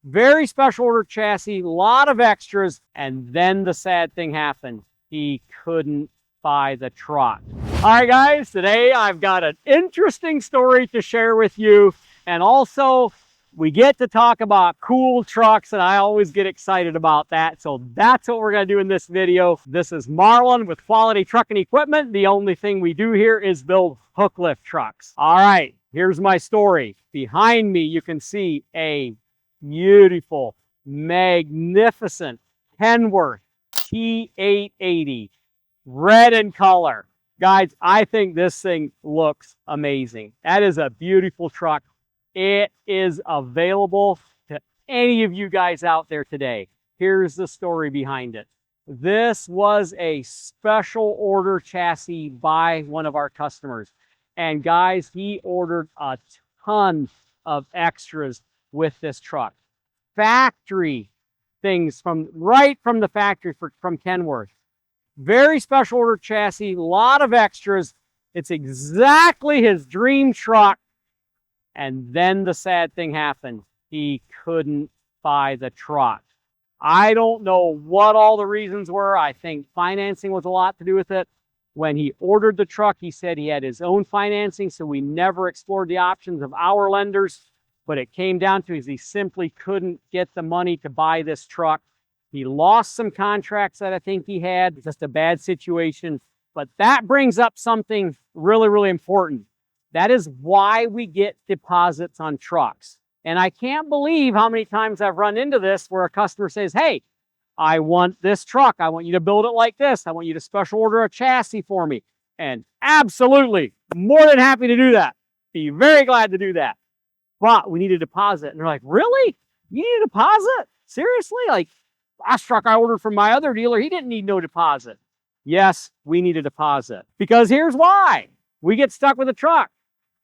Very special order chassis, a lot of extras, and then the sad thing happened. He couldn't buy the truck. All right, guys, today I've got an interesting story to share with you, and also we get to talk about cool trucks, and I always get excited about that. So that's what we're going to do in this video. This is Marlin with Quality Trucking Equipment. The only thing we do here is build hook lift trucks. All right, here's my story. Behind me, you can see a beautiful, magnificent Kenworth T880, red in color. Guys, I think this thing looks amazing. That is a beautiful truck. It is available to any of you guys out there today. Here's the story behind it. This was a special order chassis by one of our customers. And guys, he ordered a ton of extras with this truck. Factory things right from the factory from Kenworth. Very special order chassis, a lot of extras. It's exactly his dream truck. And then the sad thing happened. He couldn't buy the truck. I don't know what all the reasons were. I think financing was a lot to do with it. When he ordered the truck, he said he had his own financing, so we never explored the options of our lenders. But it came down to he simply couldn't get the money to buy this truck. He lost some contracts that I think he had, just a bad situation. But that brings up something really, really important. That is why we get deposits on trucks. And I can't believe how many times I've run into this where a customer says, hey, I want this truck. I want you to build it like this. I want you to special order a chassis for me. And absolutely, more than happy to do that. Be very glad to do that. But we need a deposit. And they're like, really? You need a deposit? Seriously? Like, last truck I ordered from my other dealer, he didn't need no deposit. Yes, we need a deposit. Because here's why. We get stuck with a truck.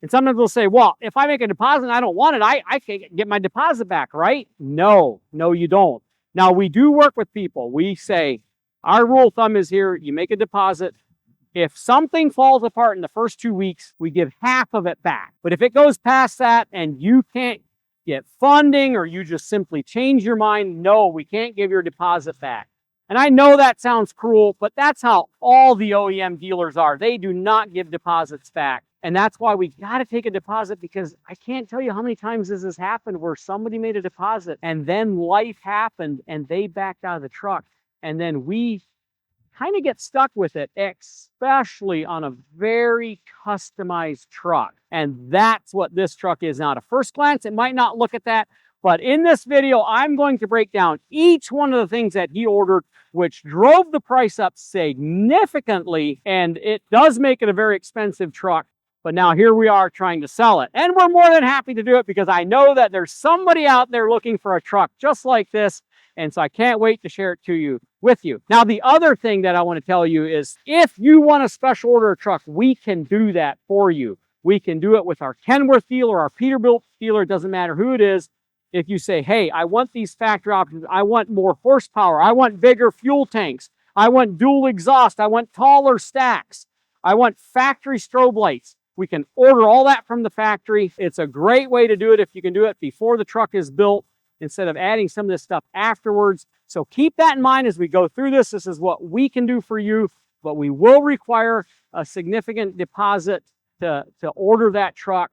And sometimes we'll say, well, if I make a deposit and I don't want it, I can't get my deposit back, right? No, you don't. Now, we do work with people. We say, our rule of thumb is here, you make a deposit. If something falls apart in the first 2 weeks, we give half of it back. But if it goes past that and you can't get funding or you just simply change your mind, no, we can't give your deposit back. And I know that sounds cruel, but that's how all the OEM dealers are. They do not give deposits back. And that's why we got to take a deposit, because I can't tell you how many times this has happened where somebody made a deposit and then life happened and they backed out of the truck. And then we kind of get stuck with it, especially on a very customized truck. And that's what this truck is now. At a first glance, it might not look at that, but in this video, I'm going to break down each one of the things that he ordered, which drove the price up significantly, and it does make it a very expensive truck. But now here we are trying to sell it. And we're more than happy to do it because I know that there's somebody out there looking for a truck just like this. And so I can't wait to share it with you. Now, the other thing that I want to tell you is if you want to special order a truck, we can do that for you. We can do it with our Kenworth dealer, our Peterbilt dealer, it doesn't matter who it is. If you say, hey, I want these factory options, I want more horsepower, I want bigger fuel tanks, I want dual exhaust, I want taller stacks, I want factory strobe lights. We can order all that from the factory. It's a great way to do it if you can do it before the truck is built, instead of adding some of this stuff afterwards. So keep that in mind as we go through this. This is what we can do for you, but we will require a significant deposit to order that truck.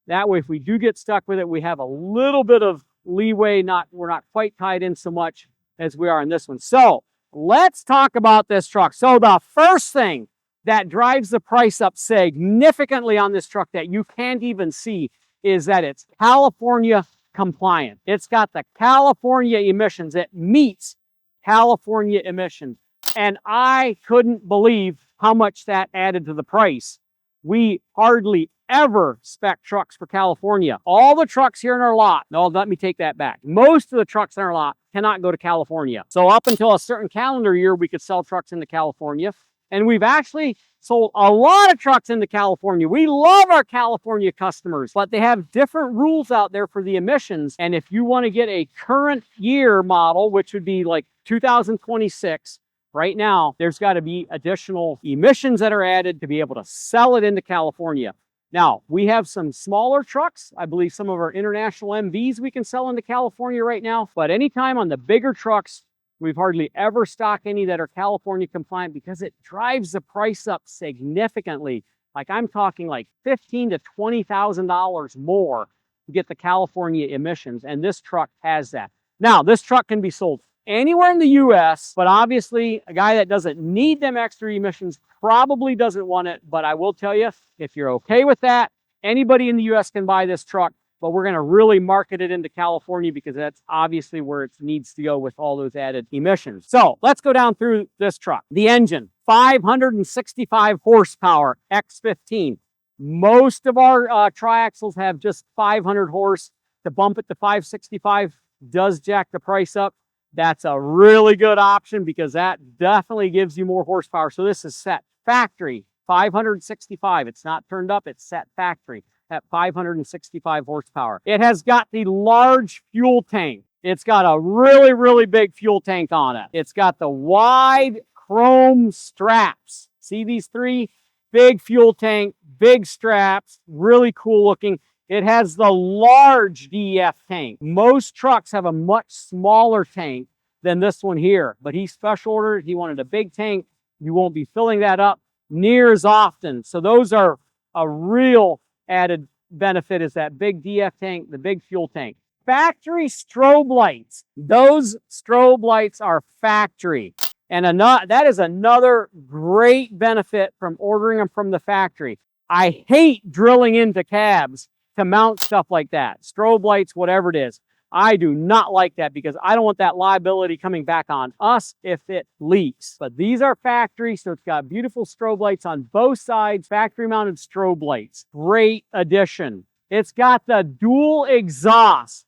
That way, if we do get stuck with it, we have a little bit of leeway. We're not quite tied in so much as we are in this one. So let's talk about this truck. So the first thing that drives the price up significantly on this truck that you can't even see is that it's California compliant. It's got the California emissions. It meets California emissions. And I couldn't believe how much that added to the price. We hardly ever spec trucks for California. All the trucks here in our lot, no, let me take that back. Most of the trucks in our lot cannot go to California. So up until a certain calendar year, we could sell trucks into California. And we've actually sold a lot of trucks into California. We love our California customers, but they have different rules out there for the emissions. And if you want to get a current year model, which would be like 2026, right now, there's got to be additional emissions that are added to be able to sell it into California. Now, we have some smaller trucks. I believe some of our international MVs we can sell into California right now. But anytime on the bigger trucks, we've hardly ever stock any that are California compliant because it drives the price up significantly. Like I'm talking like $15,000 to $20,000 more to get the California emissions. And this truck has that. Now, this truck can be sold anywhere in the US, but obviously a guy that doesn't need them extra emissions probably doesn't want it. But I will tell you, if you're okay with that, anybody in the US can buy this truck, but we're going to really market it into California because that's obviously where it needs to go with all those added emissions. So let's go down through this truck. The engine, 565 horsepower, X15. Most of our triaxles have just 500 horse. To bump it to 565 does jack the price up. That's a really good option because that definitely gives you more horsepower. So this is set factory, 565. It's not turned up, it's set factory at 565 horsepower. It has got the large fuel tank. It's got a really, really big fuel tank on it. It's got the wide chrome straps. See these three? Big fuel tank, big straps, really cool looking. It has the large DEF tank. Most trucks have a much smaller tank than this one here, but he special ordered. He wanted a big tank. You won't be filling that up near as often. So those are a real added benefit, is that big DF tank, the big fuel tank. Factory strobe lights. Those strobe lights are factory. And that is another great benefit from ordering them from the factory. I hate drilling into cabs to mount stuff like that. Strobe lights, whatever it is. I do not like that because I don't want that liability coming back on us if it leaks. But these are factory, so it's got beautiful strobe lights on both sides, factory mounted strobe lights. Great addition. It's got the dual exhaust.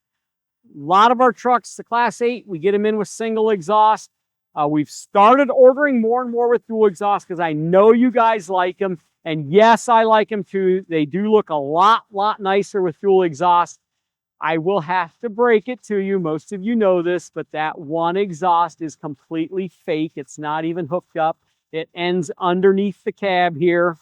A lot of our trucks, the Class 8, we get them in with single exhaust. We've started ordering more and more with dual exhaust because I know you guys like them. And yes, I like them too. They do look a lot nicer with dual exhaust. I will have to break it to you. Most of you know this, but that one exhaust is completely fake. It's not even hooked up. It ends underneath the cab here.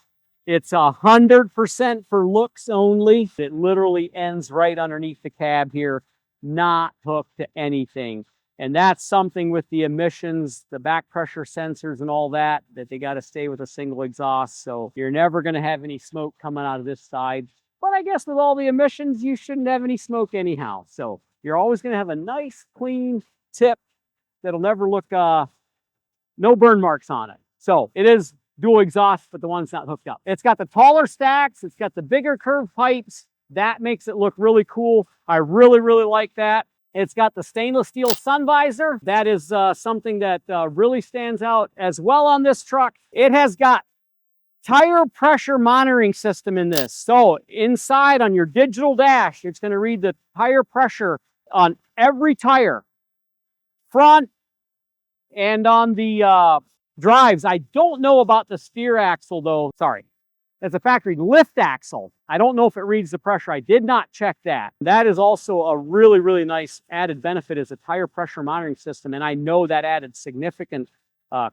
It's 100% for looks only. It literally ends right underneath the cab here, not hooked to anything. And that's something with the emissions, the back pressure sensors and all that they got to stay with a single exhaust. So you're never going to have any smoke coming out of this side. But I guess with all the emissions, you shouldn't have any smoke anyhow. So you're always going to have a nice, clean tip that'll never look, no burn marks on it. So it is dual exhaust, but the one's not hooked up. It's got the taller stacks. It's got the bigger curved pipes. That makes it look really cool. I really like that. It's got the stainless steel sun visor. That is something that really stands out as well on this truck. It has got tire pressure monitoring system in this. So inside on your digital dash, it's going to read the tire pressure on every tire, front and on the drives. I don't know about the steer axle though. Sorry. That's a factory lift axle. I don't know if it reads the pressure. I did not check that. That is also a really nice added benefit, is a tire pressure monitoring system. And I know that added significant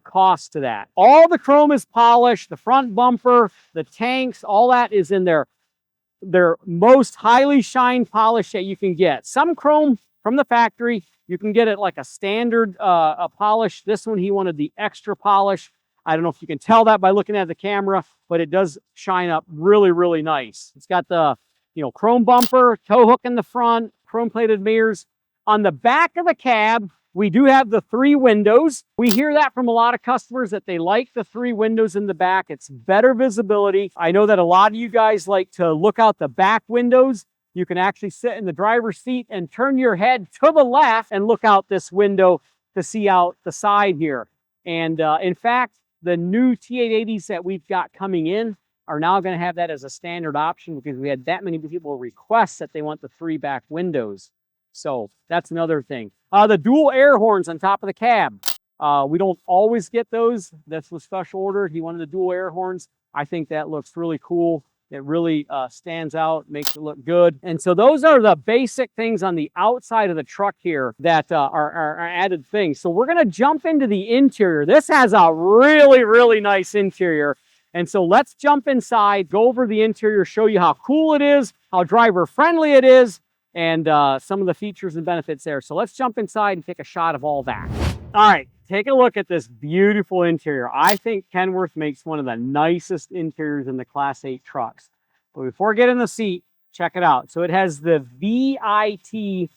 cost to that. All the chrome is polished. The front bumper, the tanks, all that is in their most highly shine polish that you can get. Some chrome from the factory, you can get it like a standard polish. This one, he wanted the extra polish. I don't know if you can tell that by looking at the camera, but it does shine up really nice. It's got the, chrome bumper, tow hook in the front, chrome plated mirrors. On the back of the cab, we do have the 3 windows. We hear that from a lot of customers that they like the 3 windows in the back. It's better visibility. I know that a lot of you guys like to look out the back windows. You can actually sit in the driver's seat and turn your head to the left and look out this window to see out the side here. And in fact, the new T880s that we've got coming in are now going to have that as a standard option because we had that many people request that they want the 3 back windows. So that's another thing. The dual air horns on top of the cab. We don't always get those. This was special ordered. He wanted the dual air horns. I think that looks really cool. It really stands out, makes it look good. And so those are the basic things on the outside of the truck here that are added things. So we're going to jump into the interior. This has a really nice interior. And so let's jump inside, go over the interior, show you how cool it is, how driver friendly it is, and some of the features and benefits there. So let's jump inside and take a shot of all that. All right, take a look at this beautiful interior. I think Kenworth makes one of the nicest interiors in the Class 8 trucks. But before I get in the seat, check it out. So it has the VIT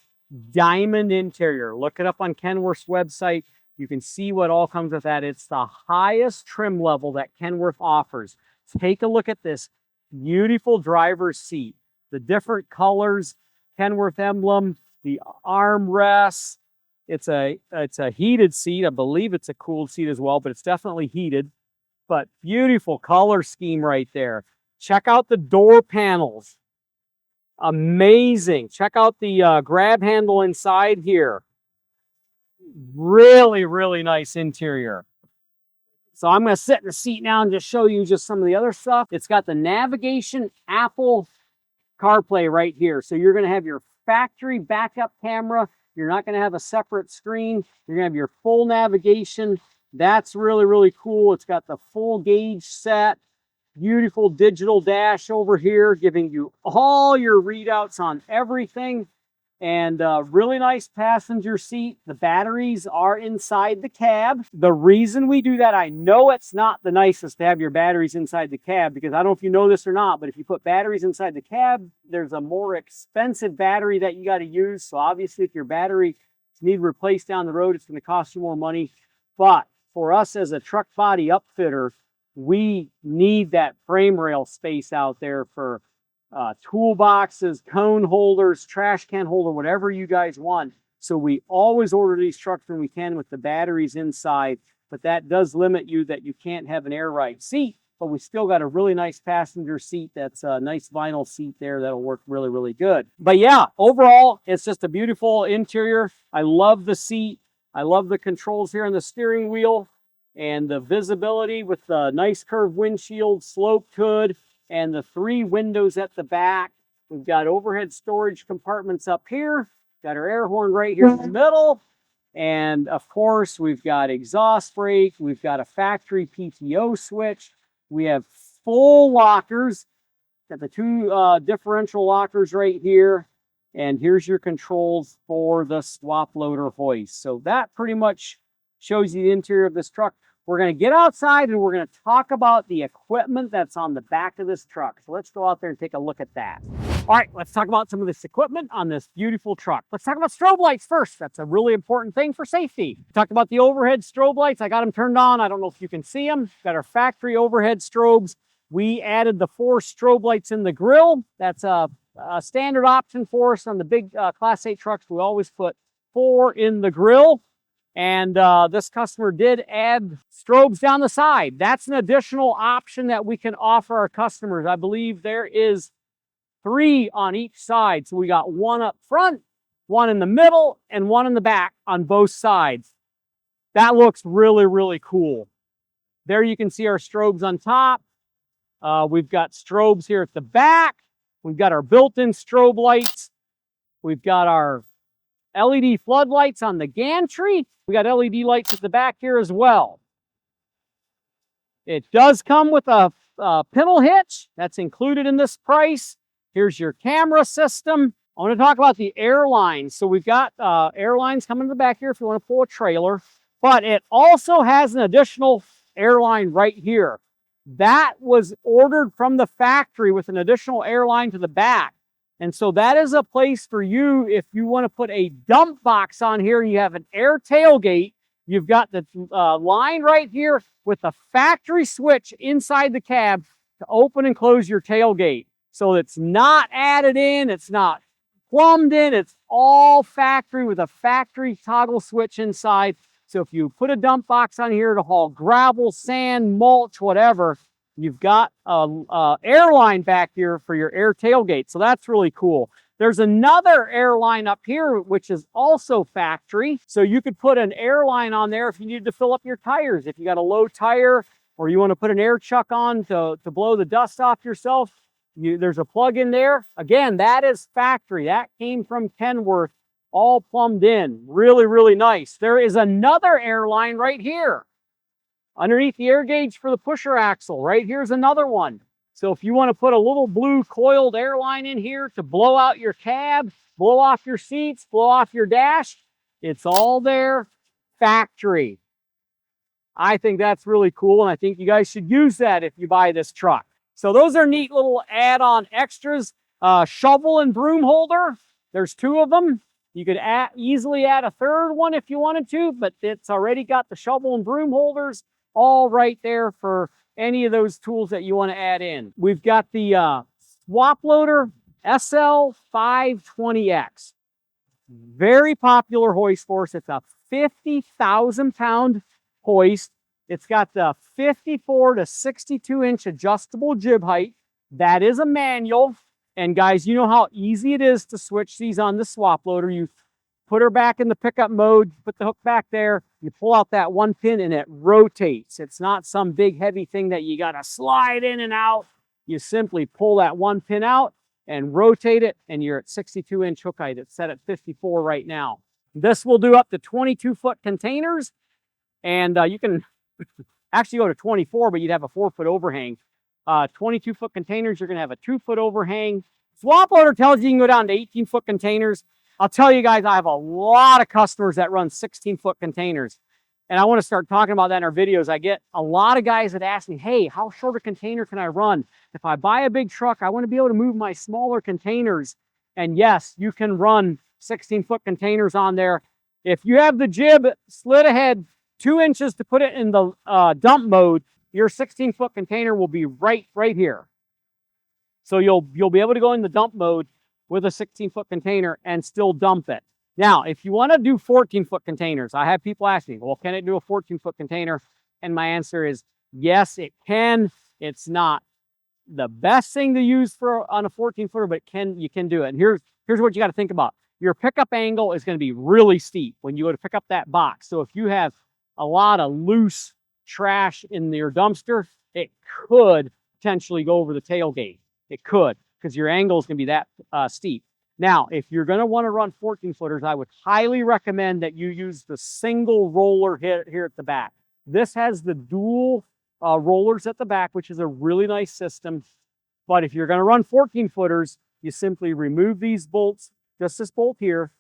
diamond interior. Look it up on Kenworth's website. You can see what all comes with that. It's the highest trim level that Kenworth offers. Take a look at this beautiful driver's seat. The different colors, Kenworth emblem, the armrests. It's a heated seat. I believe it's a cooled seat as well, but it's definitely heated. But beautiful color scheme right there. Check out the door panels. Amazing. Check out the grab handle inside here. Really, really nice interior. So I'm going to sit in the seat now and just show you just some of the other stuff. It's got the navigation Apple CarPlay right here. So you're going to have your factory backup camera. You're not going to have a separate screen. You're going to have your full navigation. That's really, really cool. It's got the full gauge set. Beautiful digital dash over here, giving you all your readouts on everything. And really nice passenger seat. The batteries are inside the cab. The reason we do that, I know it's not the nicest to have your batteries inside the cab, because I don't know if you know this or not, but if you put batteries inside the cab, there's a more expensive battery that you got to use. So obviously if your battery need replaced down the road, it's going to cost you more money. But for us as a truck body upfitter, we need that frame rail space out there for toolboxes, cone holders, trash can holder, whatever you guys want. So we always order these trucks when we can with the batteries inside, but that does limit you that you can't have an air ride seat, but we still got a really nice passenger seat. That's a nice vinyl seat there that'll work really, really good. But yeah, overall, it's just a beautiful interior. I love the seat. I love the controls here on the steering wheel and the visibility with the nice curved windshield, sloped hood, and the 3 windows at the back. We've got overhead storage compartments up here. Got our air horn right here in the middle. And of course, we've got exhaust brake. We've got a factory PTO switch. We have full lockers. Got the 2 differential lockers right here. And here's your controls for the swap loader hoist. So that pretty much shows you the interior of this truck. We're going to get outside and we're going to talk about the equipment that's on the back of this truck. So let's go out there and take a look at that. All right, let's talk about some of this equipment on this beautiful truck. Let's talk about strobe lights first. That's a really important thing for safety. We talked about the overhead strobe lights. I got them turned on. I don't know if you can see them. Got our factory overhead strobes. We added the 4 strobe lights in the grille. That's a standard option for us on the big Class 8 trucks. We always put 4 in the grille. And this customer did add strobes down the side. That's an additional option that we can offer our customers. I believe there is 3 on each side. So we got 1 up front, 1 in the middle, and 1 in the back on both sides. That looks really, really cool. There you can see our strobes on top. We've got strobes here at the back. We've got our built-in strobe lights. We've got our LED floodlights on the gantry. We got LED lights at the back here as well. It does come with a pintle hitch. That's included in this price. Here's your camera system. I want to talk about the airlines. So we've got airlines coming in the back here if you want to pull a trailer. But it also has an additional airline right here. That was ordered from the factory with an additional airline to the back. And so that is a place for you if you want to put a dump box on here and you have an air tailgate. You've got the line right here with the factory switch inside the cab to open and close your tailgate. So it's not added in, it's not plumbed in, it's all factory with a factory toggle switch inside. So if you put a dump box on here to haul gravel, sand, mulch, whatever, you've got a airline back here for your air tailgate. So that's really cool. There's another airline up here, which is also factory. So you could put an airline on there if you needed to fill up your tires. If you got a low tire or you want to put an air chuck on to blow the dust off yourself, there's a plug in there. Again, that is factory. That came from Kenworth, all plumbed in. Really, really nice. There is another airline right here. Underneath the air gauge for the pusher axle, right here's another one. So if you want to put a little blue coiled air line in here to blow out your cab, blow off your seats, blow off your dash, it's all there, factory. I think that's really cool, and I think you guys should use that if you buy this truck. So those are neat little add-on extras. Shovel and broom holder, there's 2 of them. You could easily add a 3rd one if you wanted to, but it's already got the shovel and broom holders all right there for any of those tools that you want to add in. We've got the swap loader SL520X. Very popular hoist for us. It's a 50,000 pound hoist. It's got the 54 to 62 inch adjustable jib height. That is a manual. And guys, you know how easy it is to switch these on the swap loader. You put her back in the pickup mode, put the hook back there, you pull out that 1 pin and it rotates. It's not some big heavy thing that you gotta slide in and out. You simply pull that 1 pin out and rotate it, and you're at 62 inch hook height. It's set at 54 right now. This will do up to 22-foot containers, and you can actually go to 24, but you'd have a 4-foot overhang. 22-foot containers, you're gonna have a 2-foot overhang. Swap loader tells you can go down to 18-foot containers. I'll tell you guys, I have a lot of customers that run 16-foot containers. And I want to start talking about that in our videos. I get a lot of guys that ask me, hey, how short a container can I run? If I buy a big truck, I want to be able to move my smaller containers. And yes, you can run 16-foot containers on there. If you have the jib slid ahead 2 inches to put it in the dump mode, your 16-foot container will be right here. So you'll be able to go in the dump mode with a 16-foot container and still dump it. Now, if you want to do 14-foot containers, I have people ask me, well, can it do a 14-foot container? And my answer is yes, it can. It's not the best thing to use for on a 14-footer, but you can do it. And here's what you got to think about. Your pickup angle is going to be really steep when you go to pick up that box. So if you have a lot of loose trash in your dumpster, it could potentially go over the tailgate. It could, because your angle is going to be that steep. Now, if you're going to want to run 14-footers, I would highly recommend that you use the single roller here at the back. This has the dual rollers at the back, which is a really nice system. But if you're going to run 14-footers, you simply remove these bolts, just this bolt here,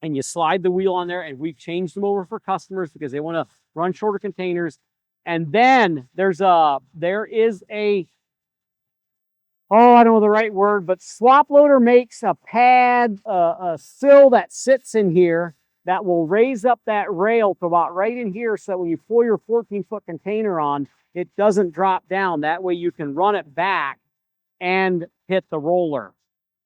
and you slide the wheel on there, and we've changed them over for customers because they want to run shorter containers. And then there is a, oh, I don't know the right word, but swap loader makes a pad, a sill that sits in here that will raise up that rail to about right in here, so that when you pull your 14-foot container on, it doesn't drop down. That way you can run it back and hit the roller.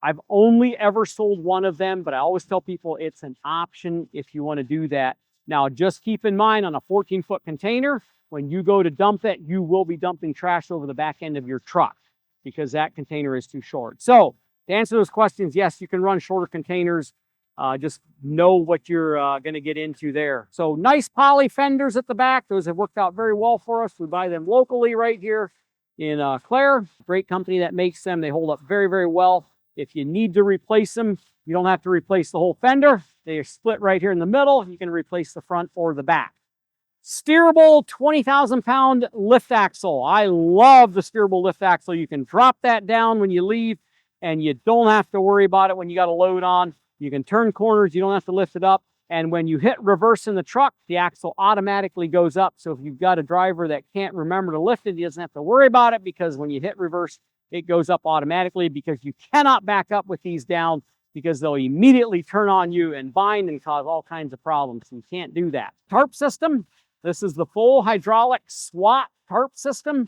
I've only ever sold one of them, but I always tell people it's an option if you want to do that. Now, just keep in mind on a 14-foot container, when you go to dump it, you will be dumping trash over the back end of your truck because that container is too short. So to answer those questions, yes, you can run shorter containers. Just know what you're going to get into there. So nice poly fenders at the back. Those have worked out very well for us. We buy them locally right here in Clare. Great company that makes them. They hold up very, very well. If you need to replace them, you don't have to replace the whole fender. They are split right here in the middle. You can replace the front or the back. Steerable 20,000 pound lift axle. I love the steerable lift axle. You can drop that down when you leave and you don't have to worry about it when you got a load on. You can turn corners. You don't have to lift it up. And when you hit reverse in the truck, the axle automatically goes up. So if you've got a driver that can't remember to lift it, he doesn't have to worry about it, because when you hit reverse, it goes up automatically, because you cannot back up with these down, because they'll immediately turn on you and bind and cause all kinds of problems. You can't do that. Tarp system. This is the full hydraulic SWAT tarp system.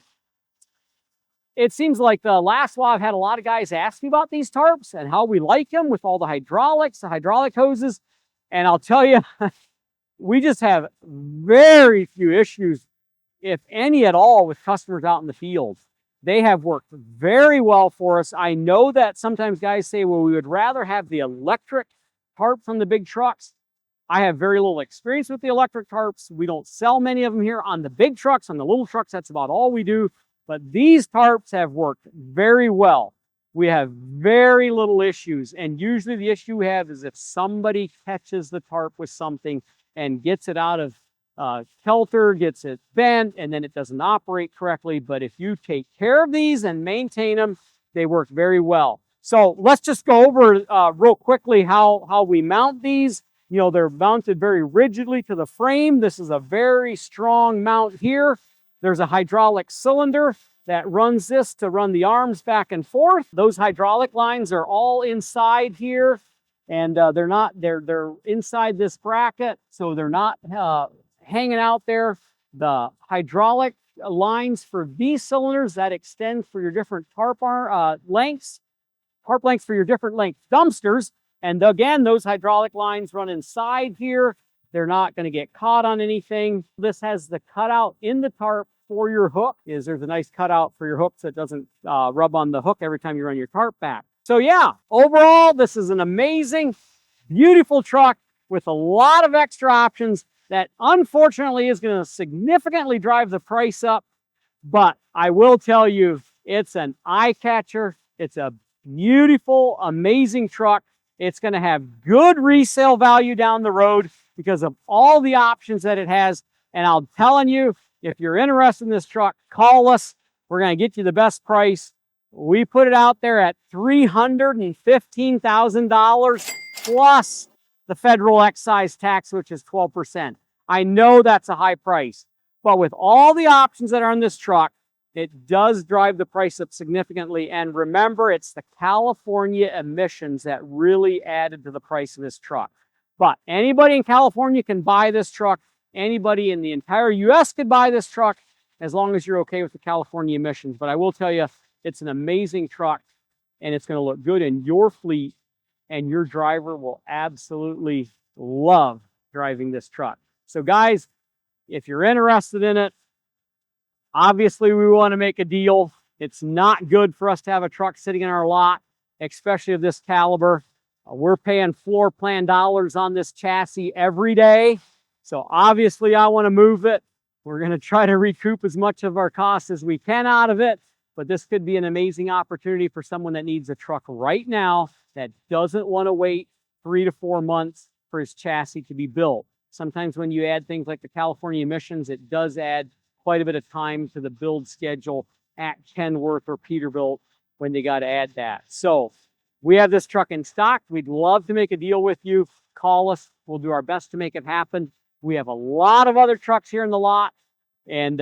It seems like the last while I've had a lot of guys ask me about these tarps and how we like them with all the hydraulics, the hydraulic hoses. And I'll tell you, we just have very few issues, if any at all, with customers out in the field. They have worked very well for us. I know that sometimes guys say, well, we would rather have the electric tarp from the big trucks. I have very little experience with the electric tarps. We don't sell many of them here on the big trucks. On the little trucks, that's about all we do. But these tarps have worked very well. We have very little issues. And usually the issue we have is if somebody catches the tarp with something and gets it out of kelter gets it bent, and then it doesn't operate correctly. But if you take care of these and maintain them, they work very well. So let's just go over real quickly how we mount these. You know, they're mounted very rigidly to the frame. This is a very strong mount here. There's a hydraulic cylinder that runs this to run the arms back and forth. Those hydraulic lines are all inside here, and they're inside this bracket, so they're not hanging out there. The hydraulic lines for these cylinders that extend for your different tarp lengths for your different length dumpsters. And again, those hydraulic lines run inside here. They're not going to get caught on anything. This has the cutout in the tarp for your hook. There's a nice cutout for your hook so it doesn't rub on the hook every time you run your tarp back. So yeah, overall, this is an amazing, beautiful truck with a lot of extra options that unfortunately is going to significantly drive the price up. But I will tell you, it's an eye catcher. It's a beautiful, amazing truck. It's going to have good resale value down the road because of all the options that it has. And I'm telling you, if you're interested in this truck, call us. We're going to get you the best price. We put it out there at $315,000 plus the federal excise tax, which is 12%. I know that's a high price, but with all the options that are on this truck, it does drive the price up significantly. And remember, it's the California emissions that really added to the price of this truck. But anybody in California can buy this truck. Anybody in the entire U.S. could buy this truck as long as you're okay with the California emissions. But I will tell you, it's an amazing truck, and it's going to look good in your fleet, and your driver will absolutely love driving this truck. So guys, if you're interested in it, obviously we want to make a deal. It's not good for us to have a truck sitting in our lot, especially of this caliber. We're paying floor plan dollars on this chassis every day. So obviously I want to move it. We're going to try to recoup as much of our costs as we can out of it. But this could be an amazing opportunity for someone that needs a truck right now that doesn't want to wait 3 to 4 months for his chassis to be built. Sometimes when you add things like the California emissions, it does add quite a bit of time to the build schedule at Kenworth or Peterbilt when they got to add that. So we have this truck in stock. We'd love to make a deal with you. Call us. We'll do our best to make it happen. We have a lot of other trucks here in the lot, and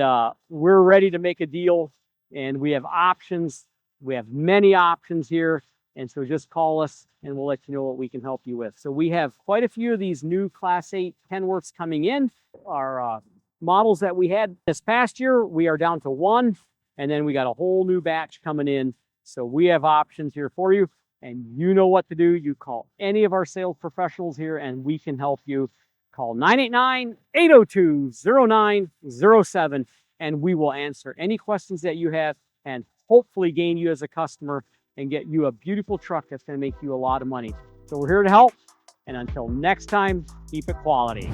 we're ready to make a deal. And we have options. We have many options here. And so just call us and we'll let you know what we can help you with. So we have quite a few of these new Class 8 Kenworths coming in. Our models that we had this past year, we are down to 1. And then we got a whole new batch coming in. So we have options here for you. And you know what to do. You call any of our sales professionals here and we can help you. Call 989-802-0907. And we will answer any questions that you have and hopefully gain you as a customer and get you a beautiful truck that's going to make you a lot of money. So we're here to help. And until next time, keep it quality.